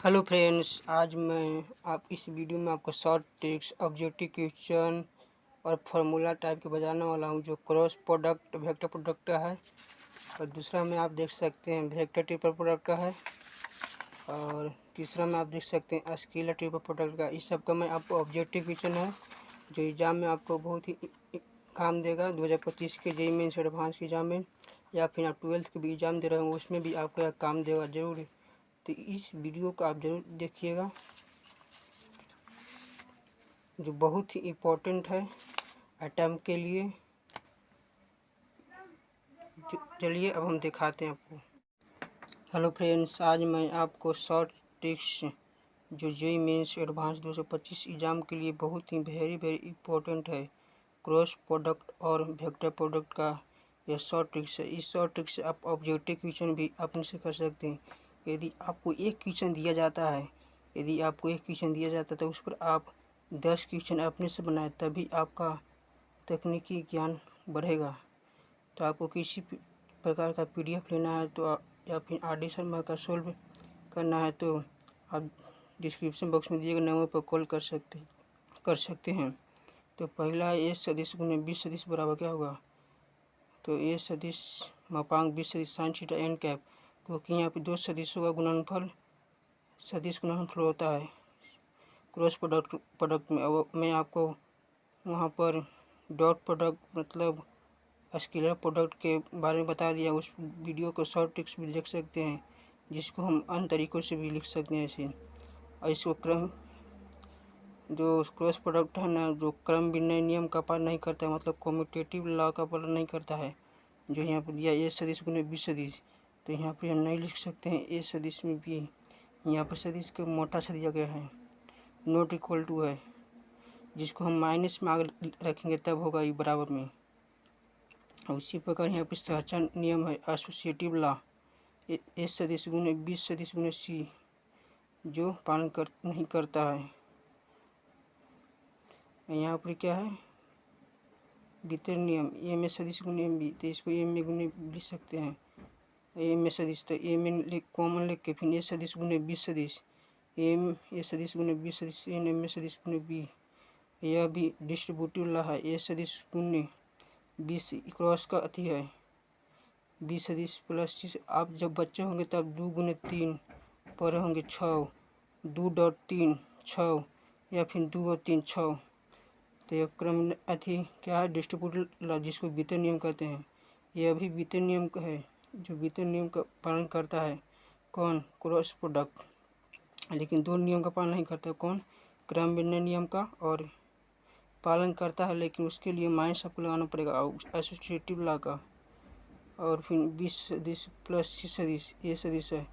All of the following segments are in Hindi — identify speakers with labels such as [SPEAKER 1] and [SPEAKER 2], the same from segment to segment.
[SPEAKER 1] हेलो फ्रेंड्स, आज मैं इस वीडियो में आपको शॉर्ट ट्रिक्स, ऑब्जेक्टिव क्वेश्चन और फार्मूला टाइप के बताने वाला हूं जो क्रॉस प्रोडक्ट वेक्टर प्रोडक्ट का है। और दूसरा में आप देख सकते हैं वेक्टर ट्रिपल प्रोडक्ट का है। और तीसरा में आप देख सकते हैं स्केलर ट्रिपल प्रोडक्ट का। इस सब का मैं आपको ऑब्जेक्टिव क्वेश्चन है जो एग्ज़ाम में आपको बहुत ही काम देगा। 2025 के जेईई मेंस एडवांस के एग्ज़ाम में, या फिर आप 12th के भी एग्ज़ाम दे रहे हो उसमें भी आपको काम देगा ज़रूर। तो इस वीडियो को आप ज़रूर देखिएगा जो बहुत ही इम्पोर्टेंट है अटैम्प्ट के लिए। चलिए अब हम दिखाते हैं आपको। हेलो फ्रेंड्स, आज मैं आपको शॉर्ट ट्रिक्स जो जेईई मेंस एडवांस 2025 एग्ज़ाम के लिए बहुत ही वेरी इम्पोर्टेंट है, क्रॉस प्रोडक्ट और वेक्टर प्रोडक्ट का यह शॉर्ट ट्रिक्स है। इस शॉर्ट ट्रिक से आप ऑब्जेक्टिव क्वेश्चन भी अपने से कर सकते हैं। यदि आपको एक क्वेश्चन दिया जाता है तो उस पर आप 10 क्वेश्चन अपने से बनाए, तभी आपका तकनीकी ज्ञान बढ़ेगा। तो आपको किसी प्रकार का PDF लेना है तो या फिर RD शर्मा का सोल्व करना है तो आप डिस्क्रिप्शन बॉक्स में दिए गए नंबर पर कॉल कर सकते हैं। तो पहला है a सदिश गुने b सदिश बराबर क्या होगा। तो a सदिश मापांक b सदिश साइन थीटा n कैप, क्योंकि यहाँ पे दो सदिशों का गुणनफल सदिश गुणनफल होता है क्रॉस प्रोडक्ट में। अब मैं आपको वहाँ पर डॉट प्रोडक्ट मतलब स्केलर प्रोडक्ट के बारे में बता दिया। उस वीडियो को शॉर्ट ट्रिक्स भी देख सकते हैं, जिसको हम अन्य तरीक़ों से भी लिख सकते हैं ऐसे। और इसको क्रम जो क्रॉस प्रोडक्ट है ना, जो क्रम विन्याय नियम का पालन नहीं करता है, मतलब कम्यूटेटिव लॉ का पालन नहीं करता है, जो यहाँ पर दिया a सदिश गुने b सदिश, तो यहाँ पर हम नहीं लिख सकते हैं a सदिश में b। यहाँ पर सदिश का मोटा सा दिया गया है, नॉट इक्वल टू है, जिसको हम माइनस में आगे रखेंगे तब होगा ये बराबर में। उसी प्रकार यहाँ पर सहचर नियम है, एसोसिएटिव लॉ, a सदिश गुने b सदिश गुने c, जो पालन नहीं करता है। यहाँ पर क्या है वितरण नियम, a में सदिश गुने b, तो इसको a में गुने लिख सकते हैं a में सदिश, तो a में कॉमन लेके फिर a सदिश गुने b सदिश, a सदिश गुने b सदिश n में सदिश गुने b। यह भी डिस्ट्रीब्यूटिव लॉ है, a सदिश गुने b क्रॉस का अति है b सदिश प्लस c। आप जब बच्चे होंगे तब 2 गुने 3 पर होंगे 6, 2.3 6, या फिर 2 और 3 6। तो यह क्रम अति क्या है, डिस्ट्रीब्यूटिव लॉ, जिसको वितरण नियम कहते हैं। यह भी वितरण नियम का है, जो वितरण नियम का पालन करता है कौन, क्रॉस प्रोडक्ट। लेकिन दो नियम का पालन नहीं करता, कौन, क्रम विन्याय नियम का, और पालन करता है लेकिन उसके लिए माइनस आपको लगाना पड़ेगा एसोसिएटिव लॉ का। और फिर b सदिश प्लस c सदिश, a सदिश है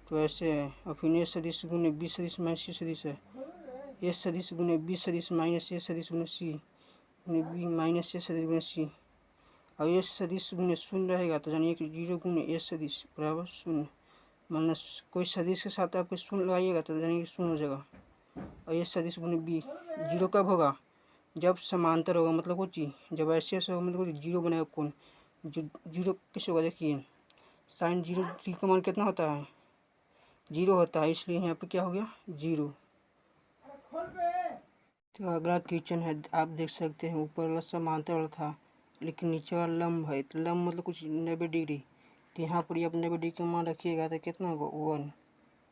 [SPEAKER 1] तो ऐसे है, और फिर a सदिश गुने b सदिश माइनस c सदिश है, a सदिश गुने b सदिश माइनस a सदिश गुने c गुने b माइनस a सदिश गुने c। और a सदिश गुने शून्य रहेगा तो जानिए कि 0 गुने a सदिश बराबर शून्य। माइनस कोई सदिश के साथ आप शून्य लगाइएगा तो जानिए कि शून्य हो जाएगा। और a सदिश गुने b, 0 कब होगा, जब समांतर होगा, मतलब वो चीज़ जब ऐसे होगा मतलब 0 बनेगा कौन, जो 0 किस होगा, देखिए साइन 0 का मान कितना होता है, 0 होता है, इसलिए यहाँ पे क्या हो गया 0। तो अगला क्वेश्चन है, आप देख सकते हैं ऊपर वाला समांतर वाला था लेकिन नीचे वाला लंब है, तो लंब मतलब कुछ 90 डिग्री। तो यहाँ पर आप 90 डिग्री का मान रखिएगा तो कितना होगा 1।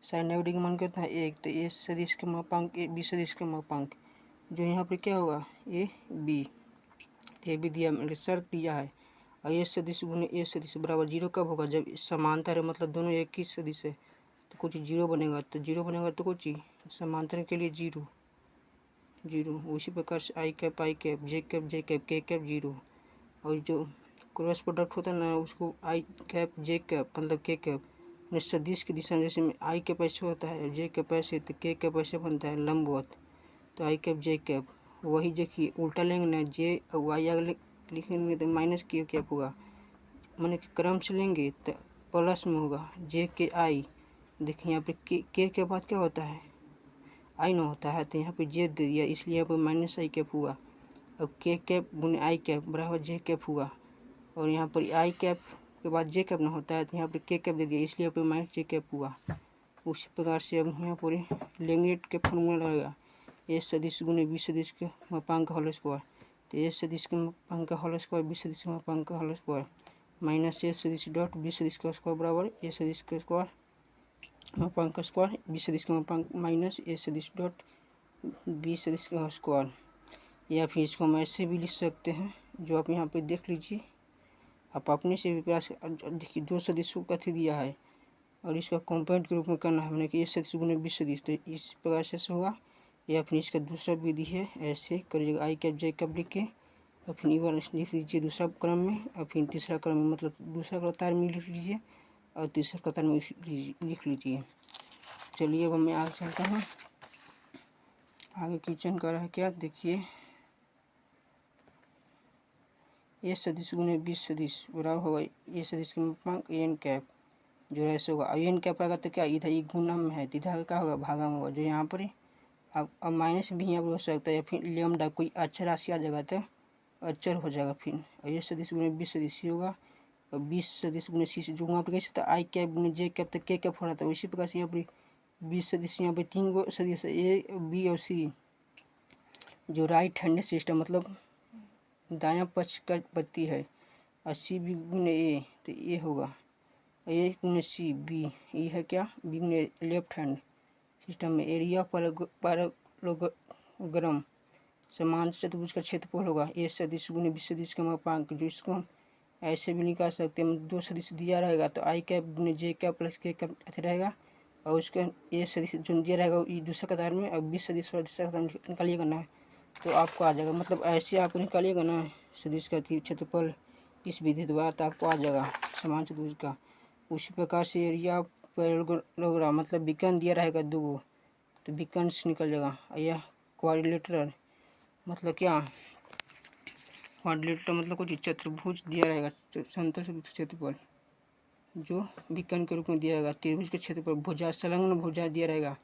[SPEAKER 1] साइन 90 डिग्री का मान कितना है 1, तो a सदिश के मापांक b सदिश के मापांक, जो यहाँ पर क्या होगा a b। तो ये भी दिया, शर्त दिया है। और a सदिश गुने a सदिश बराबर 0 कब होगा, जब समांतर है, मतलब दोनों एक ही सदिश है तो कुछ 0 बनेगा, तो 0 बनेगा तो कुछ समांतर के लिए 0 0। उसी प्रकार से i कैप जे कैप के कैप 0। और जो क्रॉस प्रोडक्ट होता है ना, उसको i कैप जे कैप मतलब के कैप सदिश की दिशा में, जैसे में i कैप ऐसे होता है, जे कैप ऐसे, तो के कैप ऐसे बनता है लंबवत, तो i कैप जे कैप। वही देखिए उल्टा लेंगे ना, जे और y अगर लिखेंगे तो माइनस के कैप होगा, मैंने क्रम से लेंगे तो प्लस में होगा जे के आई। देखिए यहाँ पे के बाद क्या होता है आई ना होता है, तो यहाँ पे जे दे दिया, इसलिए यहाँ पर माइनस आई कैप हुआ। अब के कैप गुने आई कैप बराबर जे कैप हुआ, और यहाँ पर आई कैप के बाद जे कैप ना होता है तो यहाँ पर के कैप दे दिया, इसलिए यहाँ पर माइनस जे कैप हुआ। उसी प्रकार से अब यहाँ पर लैग्रेंज के फॉर्मूला रहेगा ए सदिश गुने बी सदिश के मापांक होल स्क्वायर। तो ए सदिश के मापांक होल स्क्वायर बी सदिश के मापांक होल स्क्वायर माइनस ए सदिश डॉट बी सदिश का स्क्वायर बराबर ए सदिश का स्क्वायर मापांक स्क्वायर बी सदिश का मापांक माइनस ए सदिश डॉट बी सदिश का स्क्वायर। या फिर इसको हम ऐसे भी लिख सकते हैं जो आप यहाँ पे देख लीजिए। आप अपने से भी प्रयास देखिए, दो सदिशों का कथी दिया है और इसका कॉम्पोनेंट के रूप में करना है हमने कि ए सदिश गुने बी सदिश। तो इस प्रकार से होगा। या फिर इसका दूसरा विधि है, ऐसे करिएगा आई कैप जे कैप लिख के और फिर इवन लिख लीजिए दूसरा क्रम में और फिर तीसरा क्रम में, मतलब दूसरा कतार में लिख लीजिए और तीसरा कतार में लिख लीजिए। चलिए अब मैं आगे चलता हूँ। आगे क्वेश्चन कर रहा है क्या, देखिए ए सदिश गुने बी सदिश बराबर होगा ए सदिश के मापांक एन कैप जो ऐसे होगा। एन कैप आएगा तो क्या इधर गुना में है, इधर क्या होगा भागा में होगा, जो यहाँ पर अब माइनस भी यहाँ पर हो सकता है या फिर लेमडा कोई अच्छा राशि आ जाएगा तो अचर हो जाएगा फिर। और ये सदिश गुने बी सदिश सी होगा और बी सदिश गुने सी जो वहाँ पर कैसे था आई कैप गुने जे कैप तो के कैप हो रहा था, उसी प्रकार से यहाँ पर बी सदिश यहाँ पर 3 गो सदिश ए बी और सी जो राइट हैंडेड सिस्टम मतलब दायां पक्ष का पत्ती है और सी बी गुने ए तो ये होगा ए गुने सी बी, ये है क्या बी गुने लेफ्ट हैंड सिस्टम में एरिया पैरेललोग्राम समान चतुर्भुज का क्षेत्रफल होगा ए सदिश गुने बी सदिश का मापांक, जो इसको हम ऐसे भी निकाल सकते हैं। दो सदिश दिया रहेगा तो आई कैप गुने जे कैप प्लस के कैप ऐसे रहेगा और उसका ए सदिश जो दिया रहेगा ये दूसरा कतार में और बी सदिश वाला दूसरा कतार में निकालिएगा ना तो आपको आ जाएगा। मतलब ऐसे आप निकालिएगा ना सदिश का क्षेत्रफल इस विधि द्वारा तो आपको आ जाएगा समान चतुर्भुज का। उसी प्रकार से एरिया पैरेललोग्राम मतलब विकर्ण दिया रहेगा 2 तो विकर्ण से निकल जाएगा। यह क्वाड्रिलेटरल मतलब क्या, क्वाड्रिलेटरल मतलब कुछ चतुर्भुज दिया रहेगा समतल क्षेत्रफल जो विकर्ण के रूप में दिया रहेगा। त्रिभुज के क्षेत्रफल भुजा संलग्न भुजा दिया रहेगा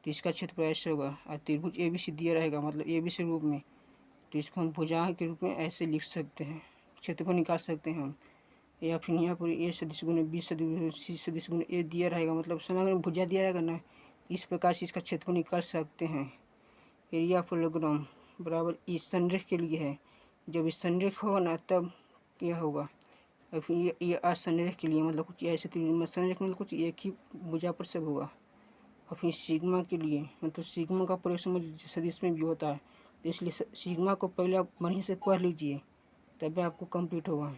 [SPEAKER 1] तो इसका क्षेत्रफल ऐसे होगा और त्रिभुज ए बी सी दिया रहेगा मतलब ए बी सी रूप में तो इसको हम भुजा के रूप में ऐसे लिख सकते हैं, क्षेत्रफल निकाल सकते हैं हम। या फिर यहाँ पर ए सदिश गुने बी सदिश सी सदिश गुने ए दिया रहेगा मतलब संलग्न भुजा दिया रहेगा ना, इस प्रकार से इसका क्षेत्रफल निकाल सकते हैं। एरिया पैरेललोग्राम बराबर इस संरेख के लिए है, जब इस संरेख होगा ना तब क्या होगा। और फिर ये असंरेख के लिए मतलब कुछ ऐसे संरेख मतलब कुछ एक ही भुजा पर सब होगा। और फिर सिग्मा के लिए मतलब सिग्मा का प्रयोग सदिश में भी होता है तो इसलिए सिग्मा को पहले आप बढ़िया से पढ़ लीजिए तब आपको कंप्लीट होगा।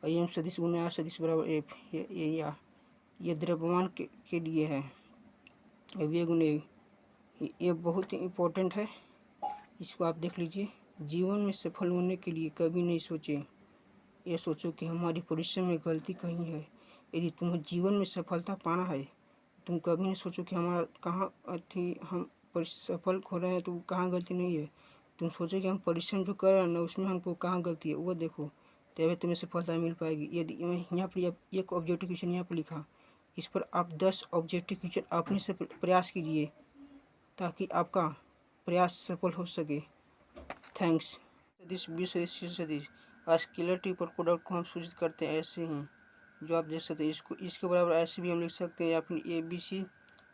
[SPEAKER 1] और एम सदिश गुने आर सदिश बराबर एफ एरिया ये द्रव्यमान के लिए है। अब ये गुने ये बहुत ही इम्पोर्टेंट है, इसको आप देख लीजिए। जीवन में सफल होने के लिए कभी नहीं सोचें, ये सोचो कि हमारी परिश्रम में गलती कहीं है। यदि तुम्हें जीवन में सफलता पाना है तुम कभी नहीं सोचो कि हमारा कहाँ थी हम सफल हो रहे हैं तो कहाँ गलती नहीं है। तुम सोचो कि हम परिश्रम जो कर रहे हैं ना उसमें हमको कहाँ गलती है वो देखो, तभी तुम्हें सफलता मिल पाएगी। यदि यहाँ पर एक ऑब्जेक्टिव क्वेश्चन यहाँ पर लिखा, इस पर आप 10 ऑब्जेक्टिव क्वेश्चन अपने से प्रयास कीजिए ताकि आपका प्रयास सफल हो सके। थैंक्स। सदिश बी सदिश सदिश स्केलर ट्रिपल प्रोडक्ट को हम सूचित करते हैं ऐसे ही जो आप देख सकते हैं। इसको इसके बराबर ऐसे भी हम लिख सकते हैं या फिर ए बी सी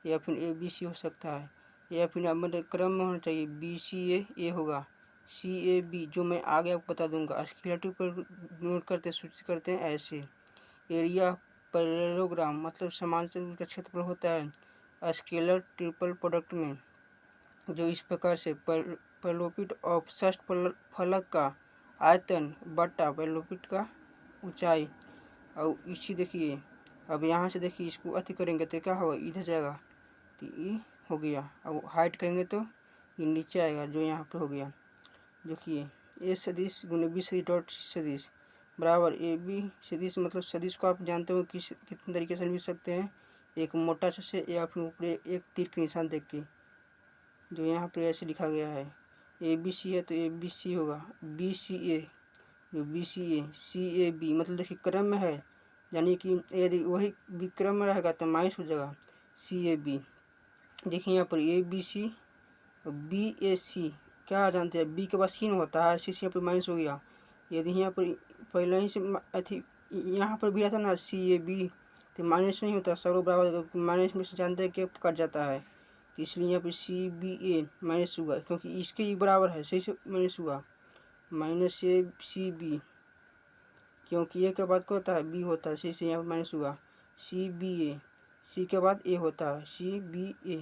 [SPEAKER 1] या फिर ए बी सी हो सकता है या फिर मतलब क्रम में होना चाहिए बी सी ए होगा सी ए बी, जो मैं आगे आपको बता दूंगा। स्केलर ट्रिपल नोट करते सूचित करते हैं ऐसे। एरिया पैरेललोग्राम मतलब समान चतुर्भुज का क्षेत्रफल होता है स्केलर ट्रिपल प्रोडक्ट में, जो इस प्रकार से पैरेललोपिड ऑफ षष्ठ फलक का आयतन बटा पैरेललोपिड का ऊंचाई। और इसी देखिए अब यहाँ से देखिए इसको अति करेंगे तो क्या होगा इधर जाएगा तो ये हो गया, अब हाइट करेंगे तो ये नीचे आएगा जो यहाँ पर हो गया। देखिए ए सदिश गुने बी सदिश डॉट सदिश बराबर ए बी सदिश मतलब सदिश को आप जानते हो कितने तरीके से लिख सकते हैं, एक मोटा से या फिर ऊपर एक तीर के निशान देख के, जो यहाँ पर ऐसे लिखा गया है। ए बी सी है तो ए बी सी होगा, बी सी ए जो B C A C A B मतलब देखिए क्रम में है, यानी कि यदि वही विक्रम में रहेगा तो माइनस हो जाएगा सी ए बी। देखिए यहाँ पर ए बी सी बी ए सी क्या जानते हैं, बी के बाद सी होता है, सी यहाँ पर माइनस हो गया। यदि यहाँ पर पहले ही से अथी यहाँ पर भी रहता ना सी ए बी तो माइनस नहीं होता, सब लोग बराबर, माइनस में से जानते हैं कि कट जाता है, तो इसलिए यहाँ पे CBA माइनस हुआ, क्योंकि इसके ही बराबर है, सही से माइनस हुआ, माइनस ए CB, क्योंकि ए के बाद क्या होता है, बी होता है, सही से यहाँ पर माइनस हुआ, CBA, सी के बाद ए होता है, CBA,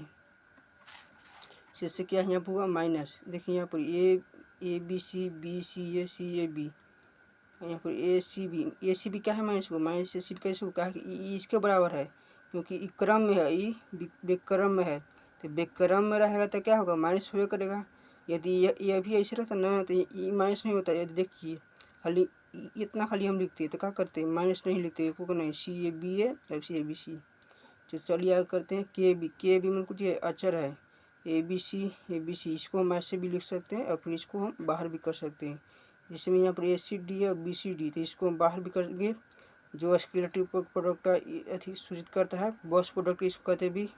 [SPEAKER 1] इससे क्या यहाँ पर हुआ माइनस। देखिए यहाँ पर ABC, BCA, CAB, यहाँ पर ACB क्या है, माइनस हुआ, माइनस ACB कैसे हुआ, कहा कि ई इसके बराबर है, क्योंकि ई क्रम में है, ई बेक्रम में है, तो बेक्रम में रहेगा तो क्या होगा, माइनस हुए करेगा। यदि ये भी ऐसे रहता ना तो ई माइनस नहीं होता। यदि देखिए खाली इतना खाली हम लिखते तो क्या करते, माइनस नहीं लिखते, को नहीं, CABA तब CABC। तो चलिए आगे करते हैं KB में कुछ अचर है, ABC, इसको हम ऐसे भी लिख सकते हैं और फिर इसको हम बाहर भी कर सकते हैं। जिसमें यहाँ पर ACD है और BCD, तो इसको हम बाहर भी करेंगे। जो स्केलेटिव प्रोडक्ट का अति सूचित करता है, बॉस प्रोडक्ट इसको कहते भी।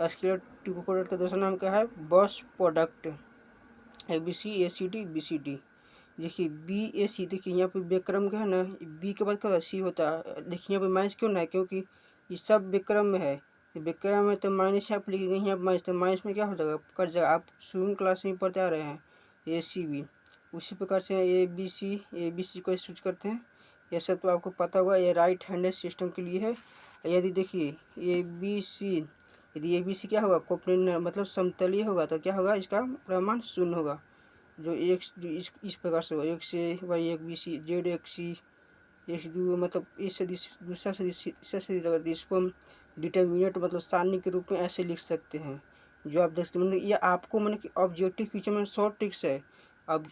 [SPEAKER 1] स्केलेटिव प्रोडक्ट का दूसरा नाम क्या है, boss product. ABC, ACD, BCD। देखिए BAC, देखिए यहाँ पे बेक्रम का है ना, बी के बाद क्या होता है, सी होता है। देखिए यहाँ पे माइनस क्यों ना है, क्योंकि ये सब बेक्रम में है, बेक्रम में तो माइनस आप लिखेंगे यहाँ पर माइनस, तो माइनस में क्या हो जाएगा, कट जाएगा। आप शुरू क्लास में पढ़ते आ रहे हैं ACB। उसी प्रकार से ABC को स्विच करते हैं। ये सब तो आपको पता होगा, ये राइट हैंडेड सिस्टम के लिए है। यदि देखिए ABC, यदि ABC क्या होगा, कोप्लेनर मतलब समतलीय होगा, तो क्या होगा, इसका प्रमाण शून्य होगा। जो एक इस प्रकार से होगा, 1 से Y1 BC, Z1 C, X2 मतलब इस सदिश दूसरा सदिश अगर इसको हम डिटर्मिनेंट मतलब सारणी के रूप में ऐसे लिख सकते हैं। जो आप देख सकते हैं, ये आपको मतलब कि ऑब्जेक्टिव क्वेश्चन में शॉर्ट ट्रिक्स है। अब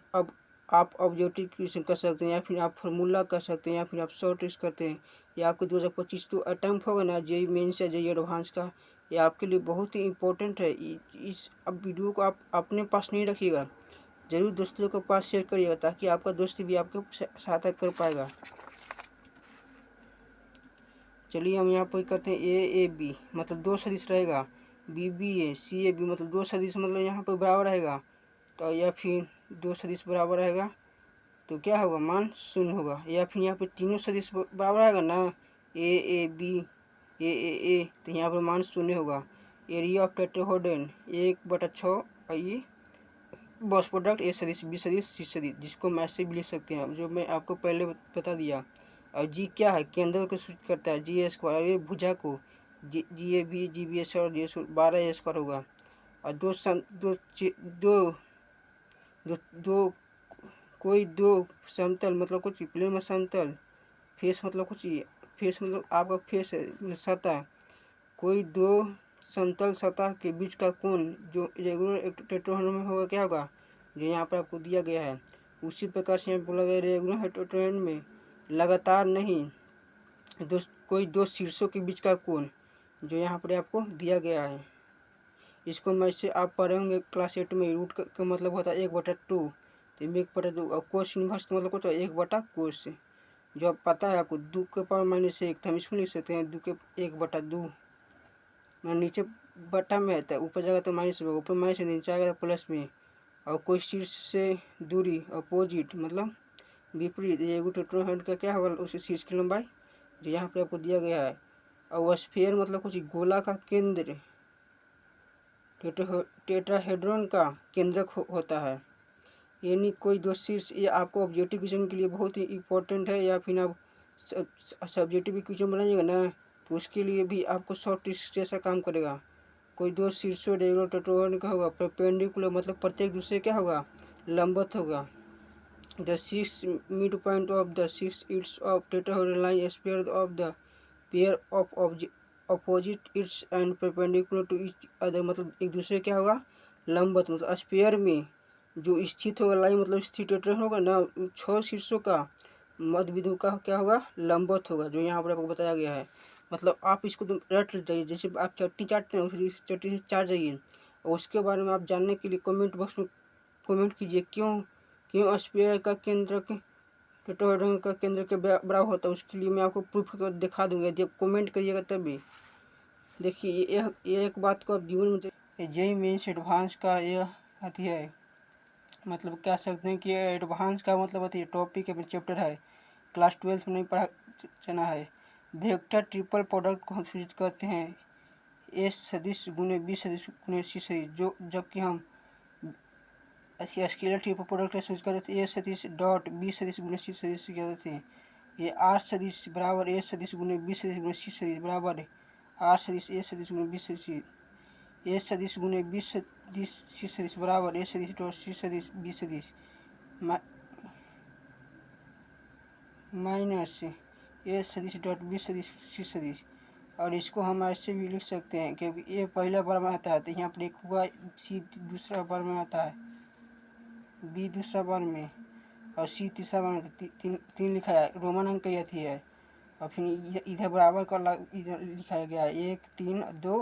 [SPEAKER 1] आप ऑब्जेक्टिव क्वेश्चन कर सकते हैं, या फिर आप फार्मूला कर सकते हैं, या फिर आप शॉर्ट ट्रिक्स करते हैं। ये आपको 2025 जो अटैम्प्ट होगा ना, JEE मेंस या JEE एडवांस का, ये आपके लिए बहुत ही इंपॉर्टेंट है। इस अब वीडियो को आप अपने पास नहीं रखिएगा, जरूर दोस्तों के पास शेयर करिएगा, ताकि आपका दोस्त भी आपको सहायता कर पाएगा। चलिए हम यहाँ पर करते हैं AAB मतलब दो सदिश रहेगा, BBA CAB मतलब दो सदिश मतलब यहाँ पर बराबर रहेगा, तो या फिर दो सदिश बराबर रहेगा तो क्या होगा, मान शून्य होगा। या फिर यहाँ पे तीनों सदिश बराबर रहेगा ना, AAB AAA, तो यहाँ पर मान शून्य होगा। Area of tetrahedron 1/6 I boss product A सदिश B सदिश C सदिश, जिसको हम ऐसे भी लिख सकते हैं, जो मैं आपको पहले बता दिया। और G क्या है, केंद्र को सूचित करता है, GA², ये भुजा को GAB GBA और 12A² होगा। और दो कोई दो समतल मतलब कुछ प्लेन में समतल, फेस मतलब कुछ, फेस मतलब आपका फेस है सतह, कोई दो समतल सतह के बीच का कोण जो रेगुलर टेट्राहेड्रन में होगा क्या होगा, जो यहाँ पर आपको दिया गया है। उसी प्रकार से यहाँ बोला गया रेगुलर टेट्राहेड्रन में लगातार नहीं, कोई दो शीर्षों के बीच का कोण जो यहाँ पर आपको दिया गया है। इसको मैं से आप पढ़े होंगे क्लास 8 में, रूट का मतलब होता है 1/2, तो 1/2, और कोस इनवर्स का मतलब होता है 1/कोस, जो आप पता है आपको, 2 के पावर -1, तो हम इसको लिख सकते हैं 2 के 1/2। मैं नीचे बटा में आता है, ऊपर जाएगा तो माइनस में, ऊपर माइनस में, नीचे आएगा तो प्लस में। और कोई शीर्ष से दूरी अपोजिट मतलब विपरीत, ये टेट्राहेड्रन का क्या होगा, उस शीर्ष की लंबाई जो यहाँ पे आपको दिया गया है। और स्फीयर मतलब कुछ गोला का केंद्र टेट्राहेड्रन का केंद्रक होता है। यानी कोई दो शीर्ष, ये आपको ऑब्जेक्टिव क्वेश्चन के लिए बहुत ही इंपॉर्टेंट है। या फिर आप सब्जेक्टिव क्वेश्चन बनाइएगा ना, तो उसके लिए भी आपको शॉर्ट ट्रिक्स जैसा काम करेगा। कोई दो शीर्षों रेगुलर टेट्राहेड्रन का होगा, परपेंडिकुलर मतलब प्रत्येक दूसरे क्या होगा, लंबवत होगा। The 6 midpoint of the 6 edges of tetrahedron line spare of the pair of opposite edges and perpendicular to each other, मतलब एक दूसरे क्या होगा, लंबवत। मतलब स्पेयर में जो स्थित होगा लाइन मतलब स्थित टेट्राहेड्रन होगा ना, 6 शीर्षों का मध्य बिंदु का क्या होगा, लंबवत होगा, जो यहाँ पर आपको बताया गया है। मतलब आप इसको तो रट जाइए, जैसे आप चट्टी चाटते हैं उसी चट्टी से चाट जाइए। और उसके बारे में आप जानने के लिए कमेंट बॉक्स में कमेंट कीजिए, क्यों स्पेयर का केंद्र टेट्राहेड्रन का केंद्र के बराबर होता है। उसके लिए मैं आपको प्रूफ दिखा दूंगा, यदि आप कमेंट करिएगा तभी। देखिए ये एक बात को आप जीवन में, JEE मेंस एडवांस का यह आती है, मतलब कह सकते हैं कि एडवांस का मतलब आती है टॉपिक है, चैप्टर है, क्लास 12 में नहीं पढ़ा जाना है। वेक्टर ट्रिपल प्रोडक्ट को हम सूचित करते हैं ए सदिश गुने बी सदिश गुने सी सदिश, जो जबकि हम स्केलर ट्रिपल प्रोडक्ट का सूचित करते थे ए सदिश डॉट बी सदिश गुने सी सदिश कहते थे। ये आर सदिश बराबर ए सदिश गुने बी सदिश गुने सी सदिश बराबर आर सदिश ए सदिश गुने बी सदिश, ए सदिश गुने बी सदिश सी सदिश बराबर ए सदिश डॉट सी सदिश बी सदिश माइनस ए सदिश डॉट बी सदिश सी सदिश। और इसको हम ऐसे भी लिख सकते हैं क्योंकि ए पहला बार में आता है तो यहाँ पर एक हुआ, सी दूसरा बार में आता है, बी दूसरा बार में और सी तीसरा बार में, तीन लिखा है, रोमन अंक यह थी है। और फिर इधर बराबर का इधर लिखा गया है 1 3 2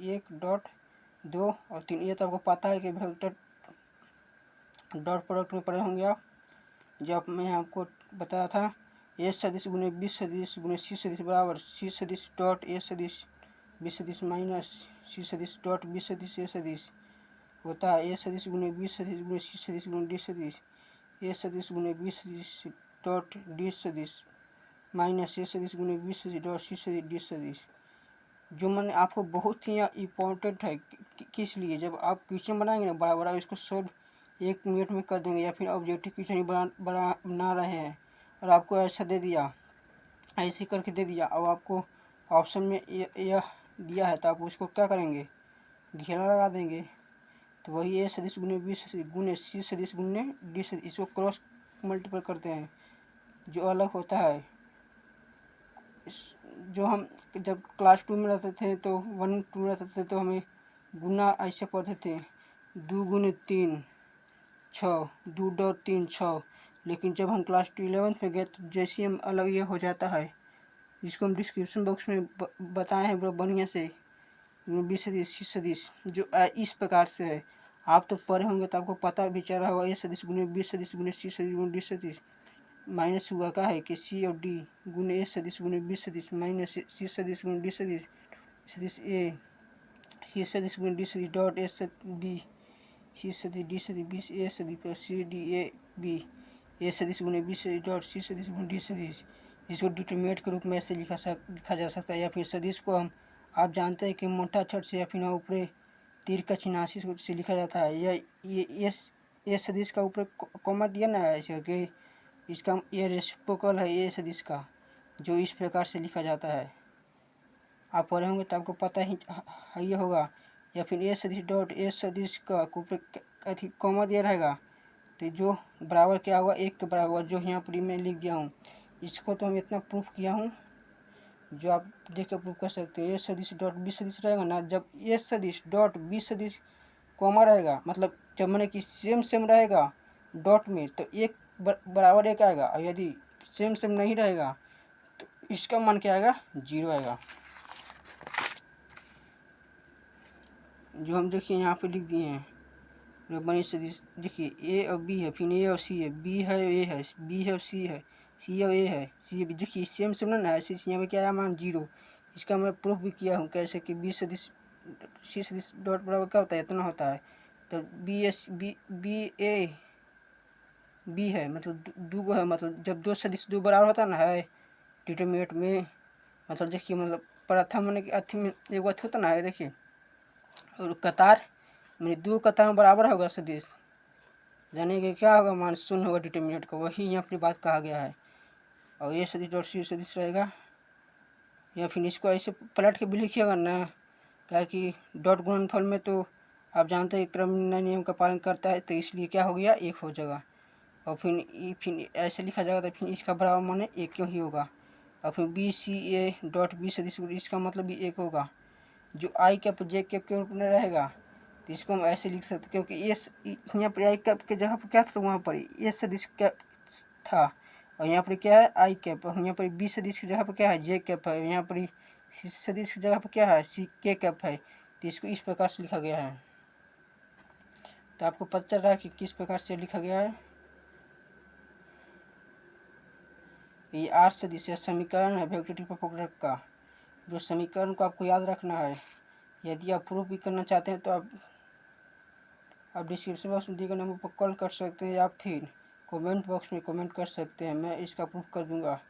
[SPEAKER 1] 1 डॉट 2 और 3। ये तो आपको पता है कि वेक्टर डॉट प्रोडक्ट में पढ़े होंगे आप, जब मैं आपको बताया था ए सदिश गुने बी सदिश गुने सी सदिश बराबर सी सदिश डॉट ए सदिश बी सदिश माइनस सी सदिश डॉट बी सदिश ए सदिश होता है ए सदिश गुने बी सदिश गुने सी सदिश गुने डी सदिश ए सदिश गुने बी सदिश डॉट डी सदिश माइनस ए सदिश गुने बी सदिश डॉट सी सदिश डी सदिश। जो मैंने आपको बहुत ही इम्पोर्टेंट है, किस लिए जब आप क्वेश्चन बनाएंगे ना बड़ा बड़ा, इसको सॉल्व 1 मिनट में कर देंगे, या फिर ऑब्जेक्टिव क्वेश्चन बना रहे हैं और आपको ऐसा दे दिया, ऐसे करके दे दिया और आपको ऑप्शन में यह दिया है तो आप उसको क्या करेंगे, घेरा लगा देंगे। तो वही ए सदिश गुने बी सदिश गुने सी सदिश गुने डी सदिश, इसको क्रॉस मल्टीपल करते हैं जो अलग होता है। जो हम जब क्लास 2 में रहते थे तो 1 2 में रहते थे तो हमें गुना ऐसे पढ़ते थे 2 गुने 3 6 2 डॉट 3 6, लेकिन जब हम क्लास 11 पे गए तो जैसे हम अलग ये हो जाता है, जिसको हम डिस्क्रिप्शन बॉक्स में बताए हैं बड़ा बढ़िया से, बी सदिश सी सदिश जो इस प्रकार से है। आप तो पढ़े होंगे तो आपको पता भी चल रहा होगा ए सदिश गुने बी सदिश गुने सी सदिश गुने डी सदिश माइनस हुआ का है कि सी और डी गुने ए सदिश गुने बी सदिश माइनस सी सदिश गुने डी सदिश सदिश ए सी सदिश गुने डी सदिश डॉट ए बी सी सदिश डी सदिश बी ए सदिश plus C D A B A सदिश गुने बी सदिश डॉट सी सदिश गुने डी सदिश। इसको डिटरमिनेंट के रूप में ऐसे लिखा जा सकता है, या फिर सदिश को हम आप जानते हैं कि मोटा अक्षर से या फिर ऊपर तीर का चिन्ह से लिखा जाता है। ये सदिश का ऊपर कॉमा दिया ना है ऐसे कि इसका ये रेसिप्रोकल है ये सदिश का, जो इस प्रकार से लिखा जाता है। आप पढ़े होंगे तो आपको पता ही ये होगा। या फिर ए सदिश डॉट ए सदिश का ऊपर कॉमा दिया रहेगा तो जो बराबर क्या होगा 1 के बराबर, जो यहाँ पर मैं लिख दिया हूँ। इसको तो हम इतना प्रूफ किया हूँ जो आप देख कर प्रूफ कर सकते हैं। ए सदिश डॉट बी सदिश रहेगा ना, जब ए सदिश डॉट बी सदिश कॉमा रहेगा, मतलब जब मैंने कि सेम रहेगा डॉट में तो 1 बराबर 1 आएगा, और यदि सेम नहीं रहेगा तो इसका मान क्या आएगा 0 आएगा। जो हम देखिए यहाँ पे लिख दिए हैं बनी सदिश, देखिए ए और बी है, फिर ए और सी है, बी है ए है, बी है और सी है, सी और ए है, सी है, देखिए सेम ना है, इसी यहाँ पे क्या आया मान 0। इसका मैं प्रूफ भी किया हूँ कैसे कि बी सदिश सी सदिश डॉट बराबर क्या होता है, इतना होता है। तो बी ए बी है मतलब दो है, मतलब जब 2 सदिश 2 बराबर होता ना है डिटरमिनेंट में, मतलब देखिए मतलब प्रथम मैंने कि अथी में एक अथी होता ना है, देखिए और कतार मैंने 2 कतार में बराबर होगा सदिश, यानी कि क्या होगा मान 0 होगा डिटरमिनेंट का, वही यहाँ पर बात कहा गया है। और ये सदिश डॉट सी सदिश रहेगा, या फिर इसको ऐसे पलट के भी लिखिएगा ना, क्या कि डॉट गुणनफल में तो आप जानते हैं क्रम नियम का पालन करता है, तो इसलिए क्या हो गया 1 हो जाएगा। और फिर ऐसे लिखा जाएगा तो फिर इसका बराबर माने 1 क्यों ही होगा। और फिर B C A dot B सदिश इसका मतलब भी 1 होगा, जो आई कैप जे कैप के रूप में रहेगा। तो इसको हम ऐसे लिख सकते क्योंकि यहाँ पर आई कैप के जगह पर क्या था, वहाँ पर ए सदिश कैप था, और यहाँ पर क्या है आई कैप, यहाँ पर बी सदिश की जगह पर क्या है जे कैप है, यहाँ पर सी सदिश की जगह पर क्या है सी के कैप है। तो इसको इस प्रकार से लिखा गया है। तो आपको पता चल रहा है कि किस प्रकार से लिखा गया है। ये आर सदिश समीकरण है वेक्टर ट्रिपल प्रोडक्ट का, जो समीकरण को आपको याद रखना है। यदि आप प्रूफ भी करना चाहते हैं तो आप डिस्क्रिप्शन बॉक्स में दिए गए नंबर पर कॉल कर सकते हैं, या फिर कमेंट बॉक्स में कमेंट कर सकते हैं, मैं इसका प्रूफ कर दूंगा।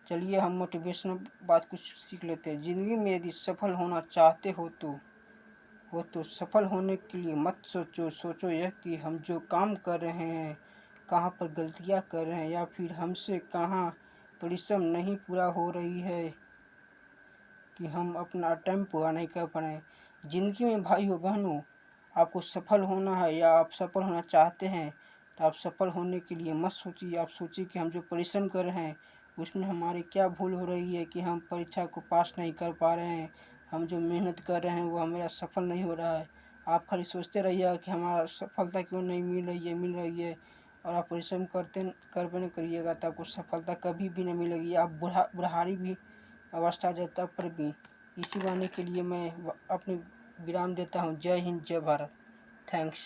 [SPEAKER 1] चलिए हम मोटिवेशनल बात कुछ सीख लेते हैं। ज़िंदगी में यदि सफल होना चाहते हो तो सफल होने के लिए मत सोचो यह कि हम जो काम कर रहे हैं कहाँ पर गलतियाँ कर रहे हैं, या फिर हमसे कहाँ परिश्रम नहीं पूरा हो रही है कि हम अपना टाइम पूरा नहीं कर पा रहे हैं। ज़िंदगी में भाइयों बहनों, आपको सफल होना है या आप सफल होना चाहते हैं तो आप सफल होने के लिए मत सोचिए। आप सोचिए कि हम जो परिश्रम कर रहे हैं उसमें हमारी क्या भूल हो रही है कि हम परीक्षा को पास नहीं कर पा रहे हैं। हम जो मेहनत कर रहे हैं वो हमारा सफल नहीं हो रहा है। आप खाली सोचते रहिएगा कि हमारा सफलता क्यों नहीं मिल रही है, और आप परिश्रम करबे नहीं करिएगा तो आपको सफलता कभी भी नहीं मिलेगी। आप बुढ़ारी भी अवस्था जब तक पर भी। इसी बहाने के लिए मैं अपनी विराम देता हूँ। जय हिंद, जय भारत। थैंक्स।